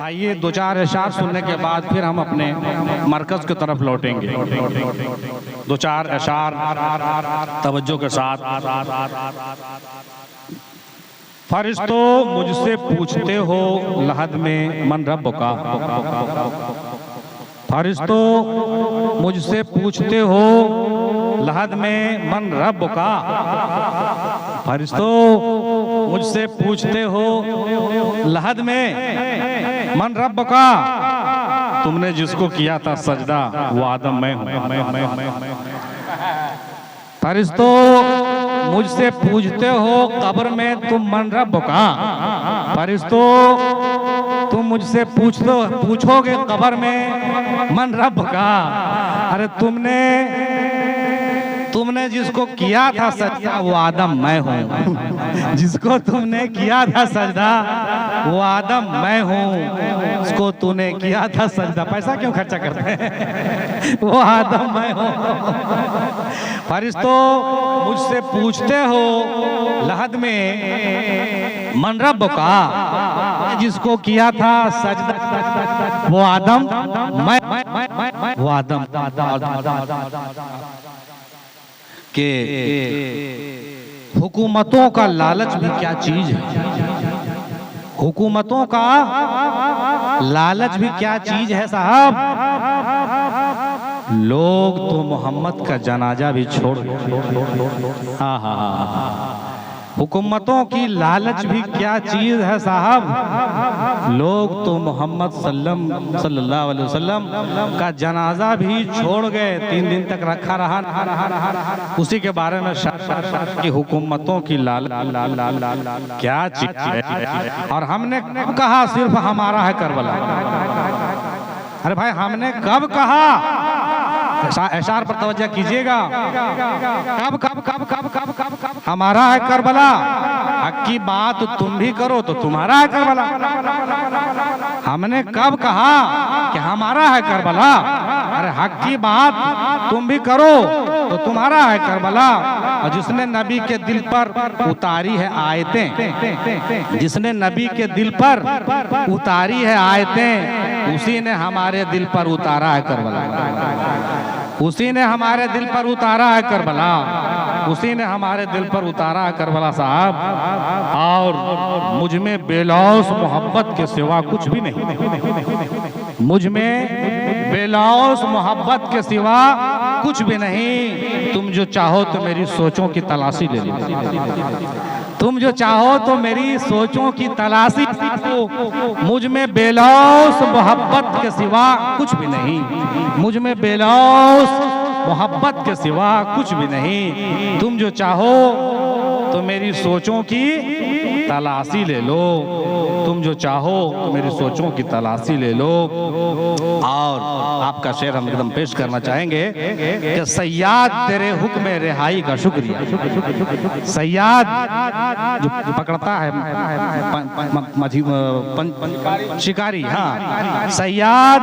आइए दो चार अशार सुनने के बाद फिर हम अपने मरकज की तरफ लौटेंगे। दो चार अशार तवज्जो के साथ। फरिश्तों मुझसे पूछते हो लहद में मन रब का। फरिश्तों मुझसे पूछते हो लहद में मन रब का। फरिश्तों मुझसे पूछते हो लहद में मन रब का। तुमने जिसको किया था सजदा वो आदम मैं हूं। फरिश्तों मुझसे पूछते हो कब्र में तुम मन रब का। फरिश्तों तुम मुझसे पूछोगे कब्र में मन रब का। अरे तुमने जिसको किया था सजदा वो आदम मैं हूँ। जिसको तुमने किया था सजदा वो आदम मैं हूँ। उसको तूने किया था सजदा, पैसा क्यों खर्चा करते हैं, वो आदम मैं हूँ। फरिश्तों मुझसे पूछते हो लहद में मन रब का। जिसको किया था सजदा वो आदम मैं वो आदम के। हुकूमतों का लालच भी क्या चीज है। हुकूमतों का लालच भी क्या चीज है साहब। लोग तो मोहम्मद का जनाजा भी छोड़। हुकूमतों की लालच भी क्या चीज है साहब। लोग तो मोहम्मद सल्लल्लाहु अलैहि वसल्लम का जनाजा भी छोड़ गए। 3 दिन तक रखा रहा। उसी के बारे में कि हुकूमतों की लालच क्या चीज है। और हमने कब कहा सिर्फ हमारा है करबला। अरे भाई हमने कब कहा, इशार पर तवज्जो कीजिएगा। कब कब कब कब कब कब कब हमारा है करबला। हक की बात तुम भी करो तो तुम्हारा है करबला। हमने कब कहा कि हमारा है करबला। अरे हक की बात तुम भी करो तो तुम्हारा है करबला। और जिसने नबी के दिल पर उतारी है आयतें, जिसने नबी के दिल पर उतारी है आयतें, उसी ने हमारे दिल पर उतारा है करबला। उसी ने हमारे दिल पर उतारा है करबला। उसी ने हमारे दिल पर उतारा है करबला साहब। और मुझ में बेलौस मोहब्बत के सिवा कुछ भी नहीं। मुझ में बेलौस मोहब्बत के सिवा कुछ भी नहीं। तुम जो चाहो तो मेरी सोचों की तलाशी ले लो। तुम जो चाहो तो मेरी सोचों की तलाशी। मुझ में बेलौस मोहब्बत के सिवा कुछ भी नहीं। मुझ में बेलौस मोहब्बत के सिवा कुछ भी नहीं। तुम जो चाहो तो मेरी सोचों की तलाशी ले लो। तुम जो चाहो तो मेरी सोचों की तलाशी ले लो। और आपका शेर हम एकदम पेश करना चाहेंगे कि सैयाद तेरे हुक्म रिहाई का शुक्रिया। सैयाद जो पकड़ता है शिकारी, हाँ, सैयाद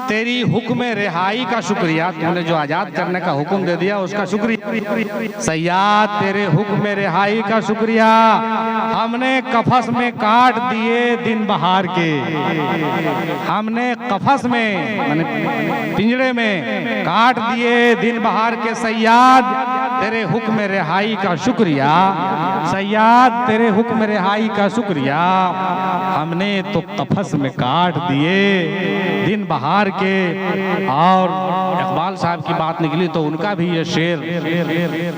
तेरी हुक्म रिहाई का शुक्रिया। तूने जो आजाद करने का हुक्म दे दिया उसका शुक्रिया। सैयाद तेरे हुक्म रिहाई का शुक्रिया। हमने कफस में काट दिए दिन बहार के। हमने कफस में माने पिंजरे में काट दिए दिन बहार के। सैयाद तेरे हुक्म रिहाई का शुक्रिया। सैयाद तेरे हुक्म रिहाई का शुक्रिया। हमने तो कफस में काट दिए दिन बहार के। और इकबाल साहब की बात निकली तो उनका भी ये शेर।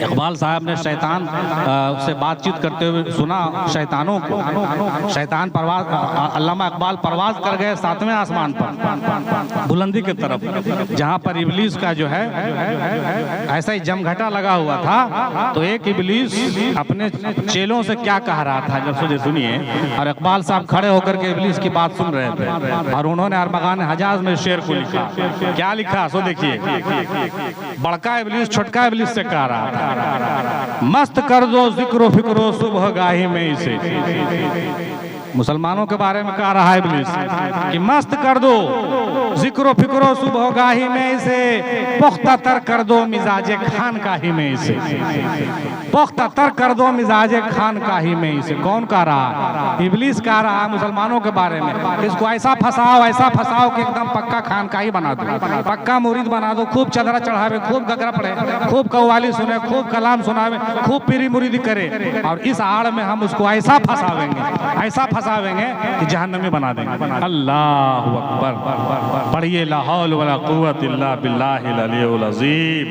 इकबाल साहब ने शैतान से बातचीत करते हुए सुना शैतानों को। शैतान परवाज, अल्लामा इकबाल परवाज कर गए 7वें आसमान पर, बुलंदी की तरफ, जहाँ पर इबलीस का जो है ऐसा ही जमघटा लगा हुआ था। तो एक इबलीस अपने चेलों से क्या कह रहा था जब सुनिए। और इकबाल साहब खड़े होकर के इबलीस की बात सुन रहे थे। और उन्होंने अरबगान हजाज में शेर को लिखा। क्या लिखा सो देखिए। बड़का इबलीस छोटका इबलीस से कह रहा था, मस्त कर दो जिक्रो फिक्रो सुबह गाही में इसे। मुसलमानों के बारे में कह रहा है इब्लीस कि मस्त कर दो जिक्रो फिक्रो सुबह गाही में इसे, पुख्ता तर कर दो मिजाजे खान काही में इसे, पुख्ता तर कर दो मिजाजे खान काही में इसे। कौन कह रहा है? इब्लीस कह रहा है मुसलमानों के बारे में। इसको ऐसा फंसाओ कि एकदम पक्का खान काही बना दो, पक्का मुरीद बना दो, खूब चदरा चढ़ावे, खूब गगरा पड़े, खूब कव्वाली सुने, खूब कलाम सुनावे, खूब पीरी मुरीदी करे, और इस आड़ में हम उसको ऐसा फंसावेंगे कि जहन्नमी बना देंगे। अल्लाह अकबर। पढ़िए ला हौल वला कुव्वत इल्ला बिल्लाहिल अलीयुल अज़ीम।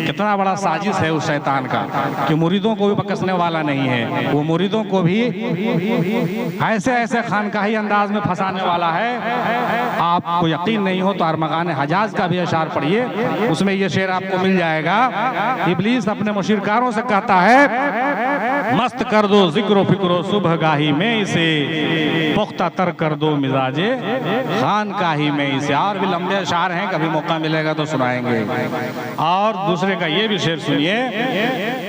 कितना बड़ा साजिश है उस शैतान का कि मुरीदों को भी बकसने वाला नहीं है, वो मुरीदों को भी ऐसे खानकाही अंदाज में फंसाने वाला है। आपको यकीन नहीं हो तो अरमगान हजाज का भी अशार पढ़िए, उसमें ये शेर आपको मिल जाएगा। इब्लीस अपने मुशीरकारों से कहता है मस्त कर दो जिक्रो फिक्रो सुबह गाही में इसे, पुख्ता तर कर दो मिजाजे खान काही में इसे। और भी लंबे अशार हैं, कभी मौका मिलेगा तो सुनाएंगे। और दूसरे का ये भी शेर सुनिए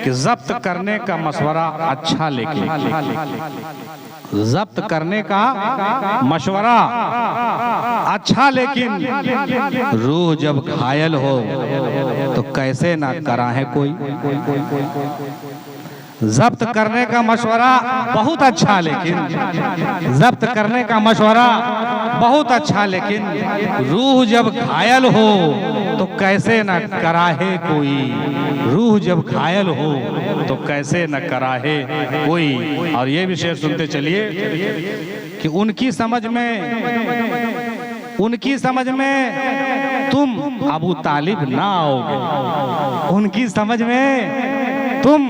कि जब्त करने का मशवरा अच्छा, लेकिन जब्त करने का मशवरा अच्छा, लेकिन रूह जब घायल हो तो कैसे ना कराहे कोई। जब्त करने का मशवरा बहुत अच्छा, लेकिन जब्त करने का मशवरा बहुत अच्छा, लेकिन रूह जब घायल हो तो कैसे न कराहे कोई। रूह जब घायल हो तो कैसे न कराहे कोई। और ये भी शेर सुनते चलिए कि उनकी समझ में तुम अबू तालिब ना आओगे, उनकी समझ में तुम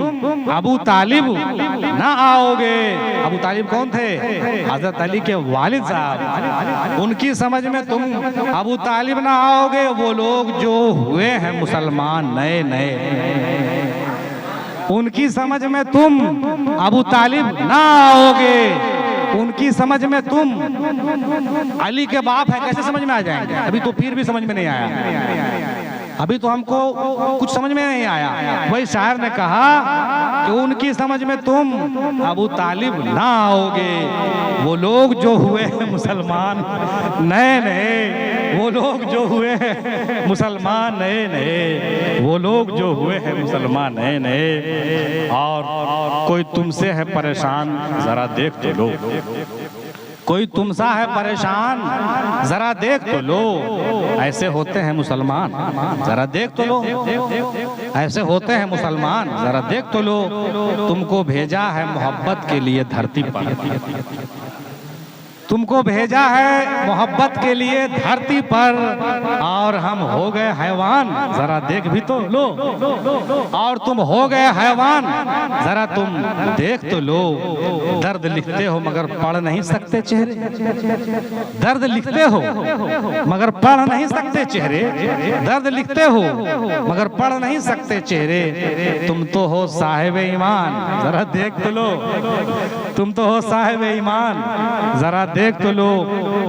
अबू तालिब ना आओगे। अबू तालिब कौन थे? हजरत अली के वालिद साहब। उनकी समझ में तुम अबू तालिब ना आओगे, वो लोग जो हुए हैं मुसलमान नए नए। उनकी समझ में तुम अबू तालिब ना आओगे, उनकी समझ में तुम अली के बाप है, कैसे समझ में आ जाएंगे? अभी तो फिर भी समझ में नहीं आया, अभी तो हमको कुछ समझ में नहीं आया। वही शायर ने कहा कि उनकी समझ में तुम अबू तालिब ना आओगे, वो लोग जो हुए हैं मुसलमान नए नए, वो लोग जो हुए हैं मुसलमान नए नए, वो लोग जो हुए हैं मुसलमान नए नए। और कोई तुमसे है परेशान जरा देख तो लो, कोई तुमसा है परेशान जरा देख तो लो, ऐसे होते हैं मुसलमान जरा देख तो लो, ऐसे होते हैं मुसलमान जरा देख तो लो। तुमको भेजा है मोहब्बत के लिए धरती पर, तुमको भेजा है मोहब्बत के लिए धरती पर, और हम हो गए हैवान जरा देख भी तो लो। और तुम हो गए हैवान जरा तुम देख तो लो। दर्द लिखते हो मगर पढ़ नहीं सकते चेहरे, दर्द लिखते हो मगर पढ़ नहीं सकते चेहरे, दर्द लिखते हो मगर पढ़ नहीं सकते चेहरे। तुम तो हो साहिब ईमान जरा देख तो लो, तुम तो हो साहिब ईमान जरा देख तो लो।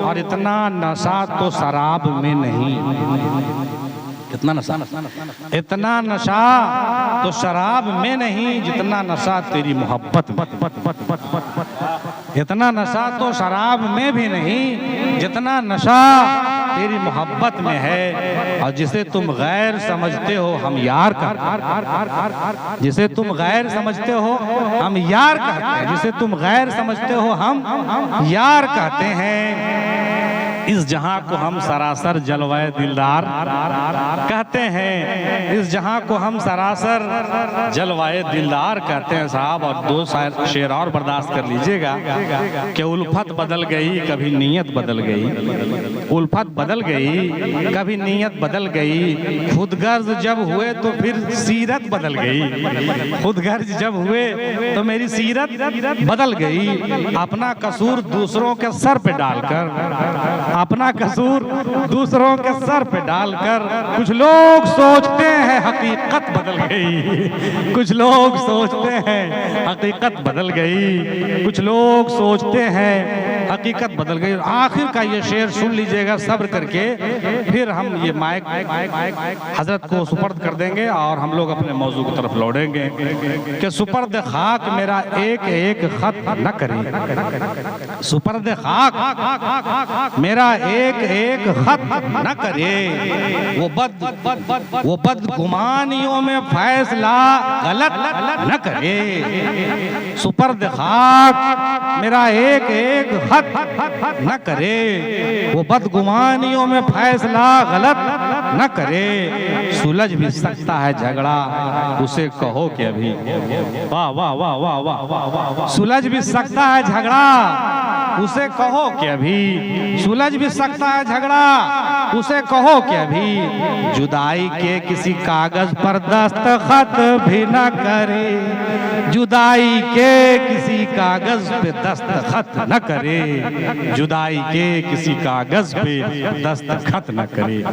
और इतना नशा तो शराब में नहीं, इतना नशा, इतना नशा तो शराब में नहीं जितना नशा तेरी मोहब्बत में। इतना नशा तो शराब में भी नहीं जितना नशा तेरी मोहब्बत में है। और जिसे तुम गैर समझते हो हम यार कहते, जिसे तुम गैर समझते हो हम यार कहते हैं, जिसे तुम गैर समझते हो हम यार कहते हैं। इस जहां को हम सरासर जलवाए दिलदार कहते हैं, इस जहां को हम सरासर जलवाए दिलदार कहते हैं साहब। और दो शेर और बर्दाश्त कर लीजिएगा कि उल्फत बदल गई कभी नीयत बदल गई, उल्फत बदल गई कभी नीयत बदल गई। खुदगर्ज जब हुए तो फिर सीरत बदल गई, खुदगर्ज जब हुए तो मेरी सीरत बदल गई। अपना कसूर दूसरों के सर पे डालकर, अपना कसूर दूसरों के सर पे डालकर, कुछ लोग सोचते हैं हकीकत बदल गई, कुछ लोग सोचते हैं हकीकत बदल गई, कुछ लोग सोचते हैं हकीकत बदल गई। आखिर का ये शेर सुन लीजिएगा सब्र करके, फिर हम ये माइक हजरत को सुपर्द कर देंगे और हम लोग अपने मौजू की तरफ लौटेंगे कि सुपर्द खाक मेरा एक एक खत न करे, सुपर्द खाक मेरा एक एक खत न करे, वो बदगुमानियों में फैसला गलत न करे, सुपर्द खाक मेरा एक एक खत न करे, वो बदगुमानियों में फैसला गलत न करे, सुलझ भी सकता है झगड़ा उसे कहो कि अभी, वाह वाह वाह वाह वाह, सुलझ भी सकता है झगड़ा उसे कहो कि अभी, सुलझ भी सकता है झगड़ा उसे कहो कि अभी, जुदाई के किसी कागज पर दस्तखत भी न करे, जुदाई के किसी कागज पे दस्तखत न करे, जुदाई के किसी कागज पे दस्तखत न करे।